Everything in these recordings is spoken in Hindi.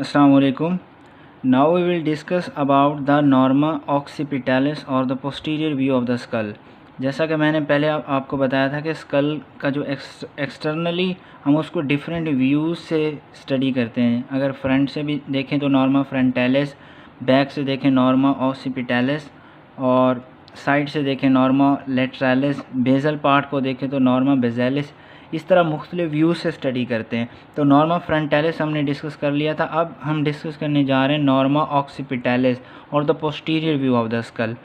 Assalamu alaikum. Now we will discuss about the norma occipitalis और the posterior view of the skull. जैसा कि मैंने पहले आपको बताया था कि स्कल का जो एक्सटर्नली हम उसको डिफरेंट व्यूज़ से स्टडी करते हैं। अगर फ्रंट से भी देखें तो नॉर्मा फ्रंटालिस, बैक से देखें नॉर्मा ऑक्सीपिटालिस और साइड से देखें नॉर्मा लेटरालिस, बेजल पार्ट को देखें तो नॉर्मा बेजालिस। इस तरह मुख्तलिफ व्यू से स्टडी करते हैं। तो नॉर्मा फ्रंटालिस हमने डिस्कस कर लिया था। अब हम डिस्कस करने जा रहे हैं नॉर्मा ऑक्सीपिटालिस और the posterior view of the skull.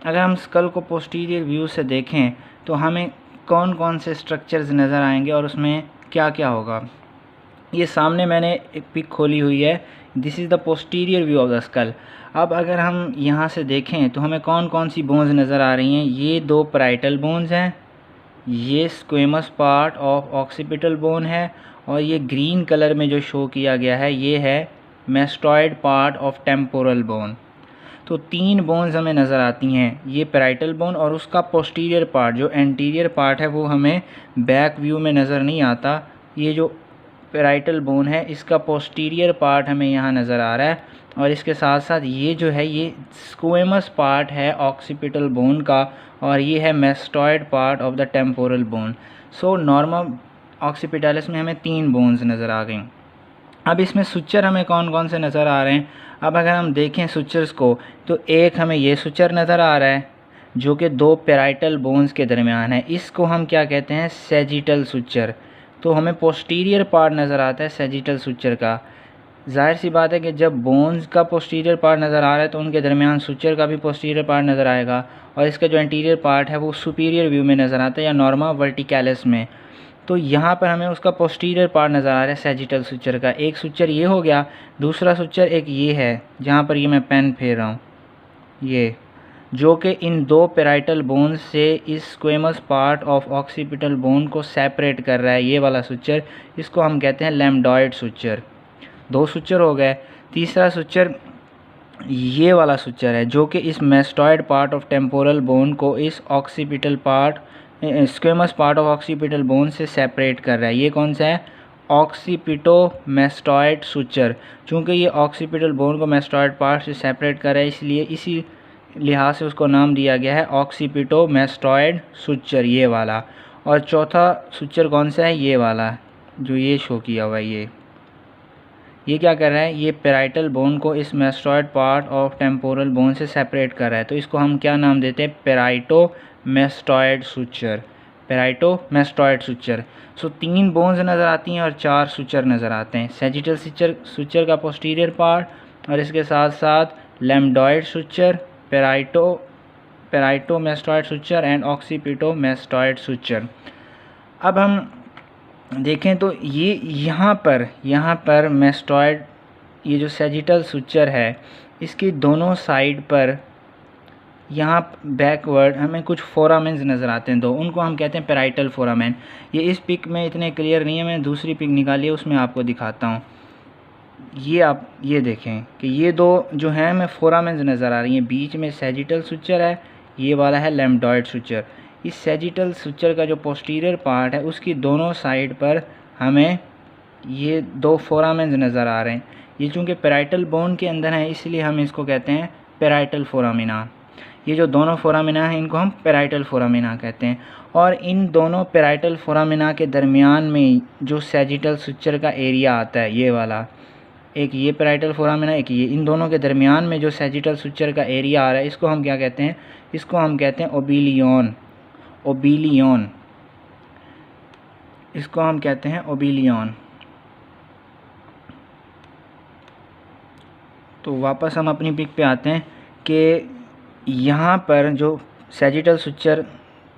अगर हम स्कल को पोस्टीरियर व्यू से देखें तो हमें कौन कौन से स्ट्रक्चर्स नज़र आएंगे और उसमें क्या क्या होगा। ये सामने मैंने एक पिक खोली हुई है, this is the posterior view of the skull. अब अगर हम यहाँ से देखें तो हमें कौन कौन सी बोन्स नज़र आ रही हैं। ये दो पैराइटल बोन्स हैं, ये squamous part of occipital bone है और ये ग्रीन कलर में जो शो किया गया है ये है mastoid part of temporal bone. तो तीन बोन्स हमें नज़र आती हैं, ये पैराइटल बोन और उसका पोस्टीरियर पार्ट जो एंटीरियर पार्ट है वो हमें बैक व्यू में नज़र नहीं आता। ये जो पैराइटल बोन है इसका पोस्टीरियर पार्ट हमें यहाँ नज़र आ रहा है और इसके साथ साथ ये जो है ये स्क्वेमस पार्ट है ऑक्सीपिटल बोन का और ये है mastoid part of the temporal bone. So norma occipitalis में हमें तीन बोन्स नज़र आ गई। अब इसमें सुचर हमें कौन कौन से नज़र आ रहे हैं। अब अगर हम देखें सुचर्स को तो एक हमें ये सुचर नज़र आ रहा है जो कि दो पैराइटल बोन्स के दरमियान है, इसको हम क्या कहते हैं, सैजिटल सुचर। तो हमें पोस्टीरियर पार्ट नज़र आता है सैजिटल सुचर का। जाहिर सी बात है कि जब बोन्स का पोस्टीरियर पार्ट नज़र आ रहा है तो उनके दरमियान सुचर का भी पोस्टीरियर पार्ट नज़र आएगा और इसका जो एंटीरियर पार्ट है वो सुपीरियर व्यू में नज़र आता है या नॉर्मा वर्टिकैलिस में। तो यहाँ पर हमें उसका पोस्टीरियर पार्ट नज़र आ रहा है सैजिटल सुचर का। एक सुचर ये हो गया, दूसरा सुचर एक ये है जहाँ पर ये मैं पेन फेर रहा हूँ, ये जो कि इन दो पैराइटल बोन से इस squamous part of occipital bone को सेपरेट कर रहा है। ये वाला सुचर, इसको हम कहते हैं लैम्डॉइड सुचर। दो सुचर हो गए। तीसरा सुचर ये वाला सुचर है जो कि इस mastoid part of temporal bone को इस occipital part squamous part of occipital bone से सेपरेट कर रहा है। ये कौन सा है, ऑक्सीपिटो मैस्टॉइड सुचर। चूँकि ये ऑक्सीपिटल बोन को मैस्टॉइड पार्ट से सेपरेट कर रहा है इसलिए इसी लिहाज से उसको नाम दिया गया है ऑक्सीपिटो मैस्टॉइड सुचर, ये वाला। और चौथा सुचर कौन सा है, ये वाला जो ये शो किया हुआ है। ये क्या कर रहा है, ये पैराइटल बोन को इस mastoid part of temporal bone से सेपरेट कर रहा है। तो इसको हम क्या नाम देते हैं, parieto mastoid suture, parieto mastoid suture. So तीन बोन्स नज़र आती हैं और चार सुचर नज़र आते हैं। सैजिटल सुचर का पोस्टीरियर पार्ट और इसके साथ साथ lambdoid suture, parieto mastoid suture and occipito mastoid suture. अब हम देखें तो ये यहाँ पर मैस्टॉइड, ये जो सैजिटल सुचर है इसकी दोनों साइड पर यहाँ बैकवर्ड हमें कुछ फोरामेन्स नज़र आते हैं, दो, उनको हम कहते हैं पैराइटल फोरामेन। ये इस पिक में इतने क्लियर नहीं है, मैं दूसरी पिक निकाली है उसमें आपको दिखाता हूँ। ये आप ये देखें कि ये दो जो हैं हमें फोरामेन्स नज़र आ रही हैं, बीच में सैजिटल सुचर है, ये वाला है लैम्डॉइड सुचर। इस सैजिटल सुचर का जो पोस्टीरियर पार्ट है उसकी दोनों साइड पर हमें ये दो फोरामेन्स नज़र आ रहे हैं। ये चूँकि पैराइटल बोन के अंदर है इसलिए हम इसको कहते हैं पैराइटल फोरामिना। ये जो दोनों फोरामिना हैं इनको हम पैराइटल फोरामिना कहते हैं। और इन दोनों पैराइटल फोरामिना के दरमियान में जो सैजिटल सुचर का एरिया आता है, ये वाला, एक ये पैराइटल फोरामिना एक ये, इन दोनों के दरमियान में जो सैजिटल सुचर का एरिया आ रहा है इसको हम क्या कहते हैं, इसको हम कहते हैं ओबिलियन, ओबिलियन, इसको हम कहते हैं ओबिलियन। तो वापस हम अपनी पिक पे आते हैं कि यहाँ पर जो सैजिटल सुचर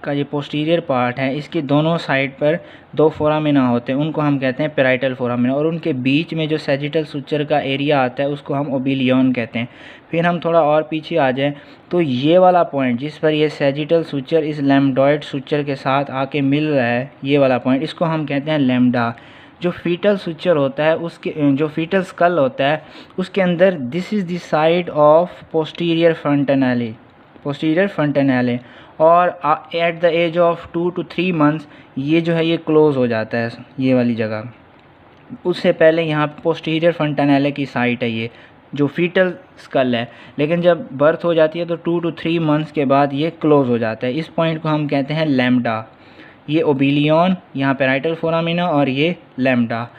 का ये पोस्टीरियर पार्ट है इसकी दोनों साइड पर दो फोरामिना होते हैं, उनको हम कहते हैं पैराइटल फोरामिना, और उनके बीच में जो सैजिटल सुचर का एरिया आता है उसको हम ओबिलियन कहते हैं। फिर हम थोड़ा और पीछे आ जाएं तो ये वाला पॉइंट जिस पर ये सैजिटल सुचर इस लैम्डॉइड सुचर के साथ आके मिल रहा है, ये वाला पॉइंट, इसको हम कहते हैं लैम्डा। जो फीटल सुचर होता है उसके जो फीटल स्कल होता है उसके अंदर this is the side of posterior fontanelle, posterior fontanelle, और at the age of 2 to 3 months ये जो है ये क्लोज़ हो जाता है, ये वाली जगह। उससे पहले यहाँ पोस्टीरियर फंटानेले की साइट है, ये जो फीटल स्कल है, लेकिन जब बर्थ हो जाती है तो 2 to 3 मंथ्स के बाद ये क्लोज हो जाता है। इस पॉइंट को हम कहते हैं लैम्डा। ये ओबिलियन, यहाँ पैराइटल फोरामिना और ये लैम्डा।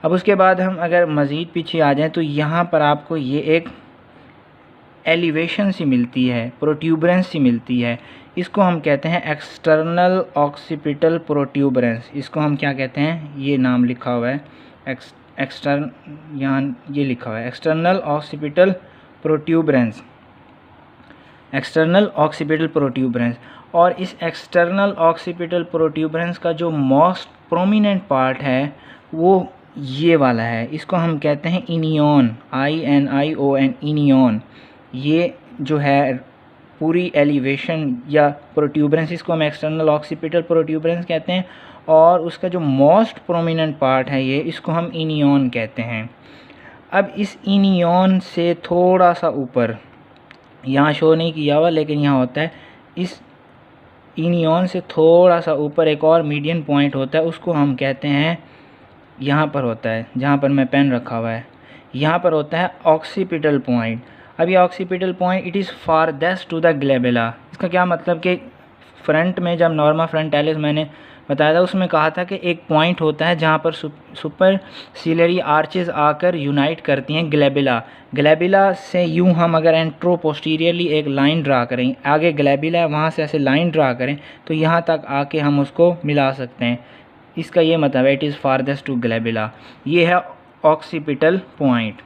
अब उसके बाद हम अगर मज़ीद पीछे आ जाएं तो यहाँ पर आपको ये एक एलिवेशन सी मिलती है, प्रोट्यूबरेंस सी मिलती है। इसको हम कहते हैं एक्सटर्नल ऑक्सीपिटल प्रोट्यूबरेंस। इसको हम क्या कहते हैं, ये नाम लिखा हुआ है यहाँ ये लिखा हुआ है external occipital protuberance, external occipital protuberance. और इस एक्सटर्नल ऑक्सीपिटल प्रोट्यूबरेंस का जो मोस्ट प्रोमिनेंट पार्ट है वो ये वाला है। इसको हम कहते हैं इनियन, INION, इनियन। ये जो है पूरी एलिवेशन या प्रोट्यूबरेंस, इसको हम एक्सटर्नल ऑक्सीपिटल प्रोट्यूबरेंस कहते हैं। और उसका जो मोस्ट प्रोमिनेंट पार्ट है ये, इसको हम इनियन कहते हैं। अब इस इनियन से थोड़ा सा ऊपर, यहाँ शो नहीं किया हुआ लेकिन यहाँ होता है, इस इनियन से थोड़ा सा ऊपर एक और मीडियन पॉइंट होता है, उसको हम कहते हैं, यहाँ पर होता है जहाँ पर मैं पेन रखा हुआ है, यहाँ पर होता है ऑक्सीपिटल पॉइंट। अब ये occipital point it is farthest to the glabella. इसका क्या मतलब कि फ्रंट में जब नॉर्मा फ्रंटालिस मैंने बताया था उसमें कहा था कि एक पॉइंट होता है जहाँ पर सुपर सिलरी आर्चेस आकर यूनाइट करती हैं ग्लेबुला। ग्लेबुला से यूँ हम अगर एंट्रो पोस्टीरियरली एक लाइन ड्रा करें, आगे ग्लेबुला है वहाँ से ऐसे लाइन ड्रा करें तो यहाँ तक आके हम उसको मिला सकते हैं। इसका ये मतलब है इट इज़ फारदेस्ट टू ग्लेबुला। ये है ऑक्सीपिटल पॉइंट।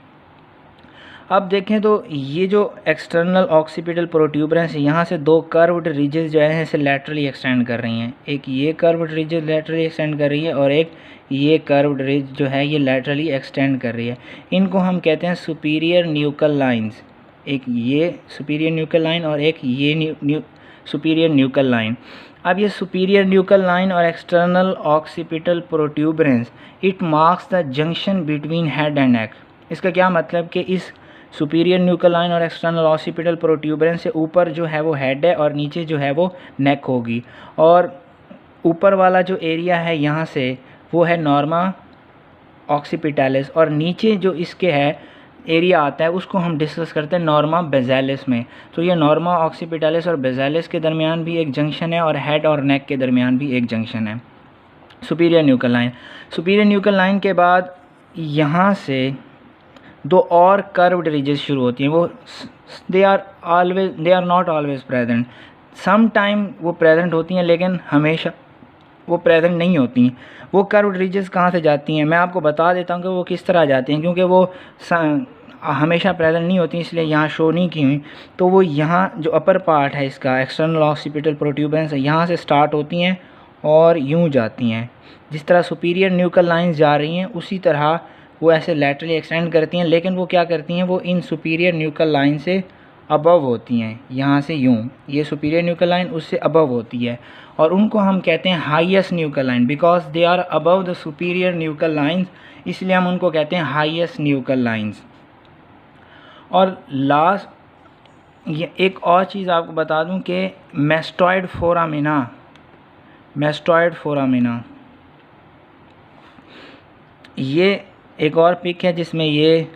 अब देखें तो ये जो एक्सटर्नल ऑक्सीपिटल प्रोट्यूबरेंस है, यहाँ से दो कर्व्ड रिजेस जो है इसे लैटरली एक्सटेंड कर रही हैं। एक ये कर्व्ड रिजेस लैटरली एक्सटेंड कर रही है और एक ये कर्व्ड रिज जो है ये लैटरली एक्सटेंड कर रही है। इनको हम कहते हैं सुपीरियर न्यूकल लाइंस। एक ये सुपीरियर न्यूकल लाइन और एक ये सुपीरियर न्यूकल लाइन। अब ये सुपीरियर न्यूकल लाइन और external occipital protuberance it marks the junction between head and neck. इसका क्या मतलब कि इस सुपीरियर न्यूकल लाइन और एक्सटर्नल ऑक्सीपिटल प्रोट्यूबरेंस से ऊपर जो है वो हेड है और नीचे जो है वो नेक होगी। और ऊपर वाला जो एरिया है यहाँ से वो है नॉर्मा ऑक्सीपिटैलिस और नीचे जो इसके है एरिया आता है उसको हम डिस्कस करते हैं नॉर्मा बेज़ैलिस में। तो ये नॉर्मा ऑक्सीपिटैलिस और बेज़ैलिस के दरमियान भी एक जंक्शन है और हेड और नेक के दरमियान भी एक जंक्शन है। Superior nuchal line, superior nuchal line के बाद यहाँ से दो और कर्व्ड रिजेस शुरू होती हैं। वो they are not always present. Some time वो प्रेजेंट होती हैं लेकिन हमेशा वो प्रेजेंट नहीं होती। वो कर्व्ड रिजेस कहाँ से जाती हैं मैं आपको बता देता हूँ कि वो किस तरह जाती हैं, क्योंकि वो हमेशा प्रेजेंट नहीं होती इसलिए यहाँ शो नहीं की हुई। तो वो यहाँ जो अपर पार्ट है इसका एक्सटर्नल ऑक्सीपिटल प्रोट्यूबरेंस है, यहाँ से स्टार्ट होती हैं और यूँ जाती हैं। जिस तरह सुपीरियर न्यूकल लाइंस जा रही हैं उसी तरह वो ऐसे लैटरली एक्सटेंड करती हैं, लेकिन वो क्या करती हैं, वो इन सुपीरियर न्यूकल लाइन से अबव होती हैं। यहाँ से यूँ ये सुपीरियर न्यूकल लाइन उससे अबव होती है और उनको हम कहते हैं highest nuchal line, because they are above the superior nuchal lines, इसलिए हम उनको कहते हैं हाईएस्ट न्यूकल लाइंस। और लास्ट ये एक और चीज़ आपको बता दूं कि मैस्टॉइड फोरामिना ये एक और पिक है जिसमें ये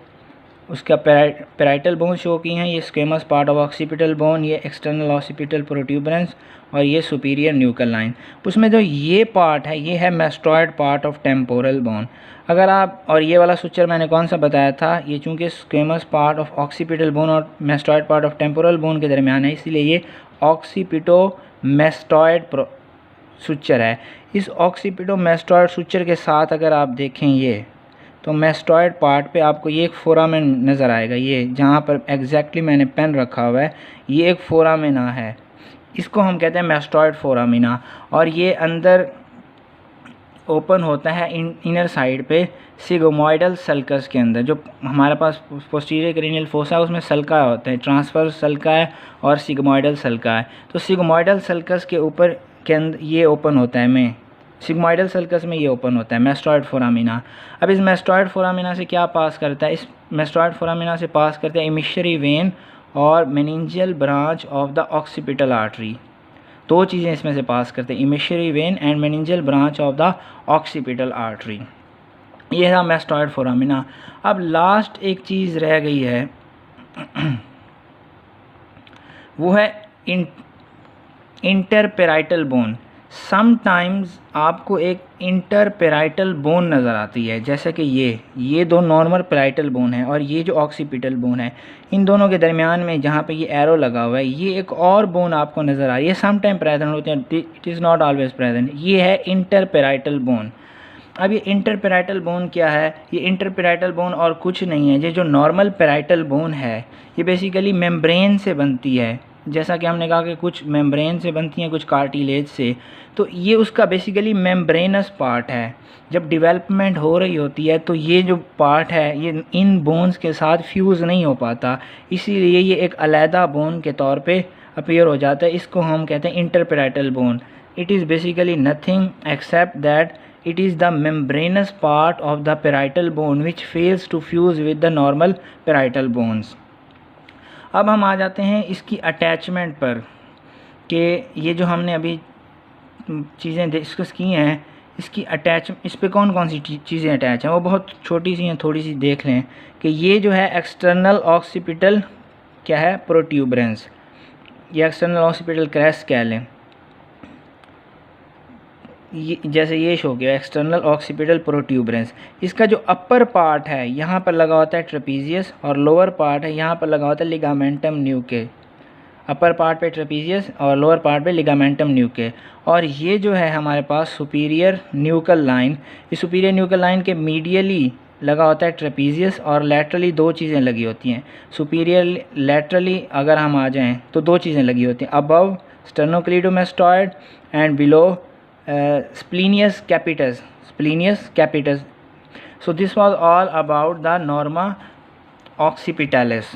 उसका पैराइटल बोन शो की हैं। ये squamous part of occipital bone, ये एक्सटर्नल ऑक्सीपिटल प्रोट्यूबरेंस और ये सुपीरियर न्यूकल लाइन। उसमें जो ये पार्ट है ये है mastoid part of temporal bone. अगर आप और ये वाला सुचर मैंने कौन सा बताया था, ये चूँकि squamous part of occipital bone और mastoid part of temporal bone के दरमियान है, इसीलिए ये ऑक्सीपिटो मैस्टॉइड सुचर है। इस ऑक्सीपिटो मैस्टॉइड सुचर के साथ अगर आप देखें ये तो मैस्टॉइड पार्ट पे आपको ये एक फोरामेन नज़र आएगा। ये जहाँ पर एग्जैक्टली मैंने पेन रखा हुआ है ये एक फोरामिना है, इसको हम कहते हैं मैस्टॉइड फोरामिना। और ये अंदर ओपन होता है इनर साइड पे सिग्मोइडल सल्कस के अंदर। जो हमारे पास पोस्टीरियर क्रेनियल फोसा है उसमें सल्का होता है, ट्रांसवर्स सल्का है और सिग्मोइडल सल्का है। तो सिग्मोइडल सल्कस के ऊपर के अंदर ये ओपन होता है, सिग्मोइडल सल्कस में ये ओपन होता है मैस्टॉइड फोरामिना। अब इस मैस्टॉइड फोरामिना से क्या पास करता है, इस मैस्टॉइड फोरामिना से पास करता है इमिशरी वेन और meningeal branch of the occipital artery. दो चीज़ें इसमें से पास करते हैं, emissary vein and meningeal branch of the occipital artery. ये था मैस्टॉइड फोरामिना। अब लास्ट एक चीज़ रह गई है वो है इंटरपेराइटल बोन। समटाइम्स आपको एक इंटरपेराइटल बोन नज़र आती है, जैसे कि ये दो नॉर्मल पेराइटल बोन है और ये जो ऑक्सीपिटल बोन है, इन दोनों के दरमियान में जहाँ पे ये एरो लगा हुआ है ये एक और बोन आपको नज़र आ रही है। समटाइम प्रेजेंट होते हैं, it is not always present. ये है इंटरपेराइटल बोन। अब ये इंटरपेराइटल बोन क्या है? ये इंटरपेराइटल बोन और कुछ नहीं है, ये जो नॉर्मल पेराइटल बोन है ये बेसिकली मेम्ब्रेन से बनती है। जैसा कि हमने कहा कि कुछ मेम्ब्रेन से बनती हैं, कुछ कार्टिलेज से, तो ये उसका बेसिकली मेम्ब्रेनस पार्ट है। जब डेवलपमेंट हो रही होती है तो ये जो पार्ट है ये इन बोन्स के साथ फ्यूज़ नहीं हो पाता, इसीलिए ये एक अलहदा बोन के तौर पे अपीयर हो जाता है। इसको हम कहते हैं interparietal bone. It is basically nothing except that it is the membranous part of the parietal bone which fails to fuse with the normal parietal bones। अब हम आ जाते हैं इसकी अटैचमेंट पर कि ये जो हमने अभी चीज़ें डिस्कस की हैं इसकी इस पे कौन कौन सी चीज़ें अटैच हैं, वो बहुत छोटी सी हैं, थोड़ी सी देख लें कि ये जो है एक्सटर्नल ऑक्सीपिटल क्या है, प्रोट्यूबरेंस, या एक्सटर्नल ऑक्सीपिटल क्रेस्ट कह लें। ये जैसे ये शो किया एक्सटर्नल ऑक्सीपिटल प्रोट्यूबरेंस, इसका जो अपर पार्ट है यहाँ पर लगा होता है ट्रेपीजियस और लोअर पार्ट है यहाँ पर लगा होता है लिगामेंटम न्यूके। अपर पार्ट पे ट्रेपीजियस और लोअर पार्ट पे लिगामेंटम न्यूके। और ये जो है हमारे पास सुपीरियर न्यूकल लाइन, इस सुपीरियर न्यूकल लाइन के मीडियली लगा होता है ट्रेपीजियस और लेटरली दो चीज़ें लगी होती हैं। सुपीरियर लेटरली अगर हम आ जाएँ तो दो चीज़ें लगी होती हैं, above sternocleidomastoid and below splenius capitis। So this was all about the norma occipitalis।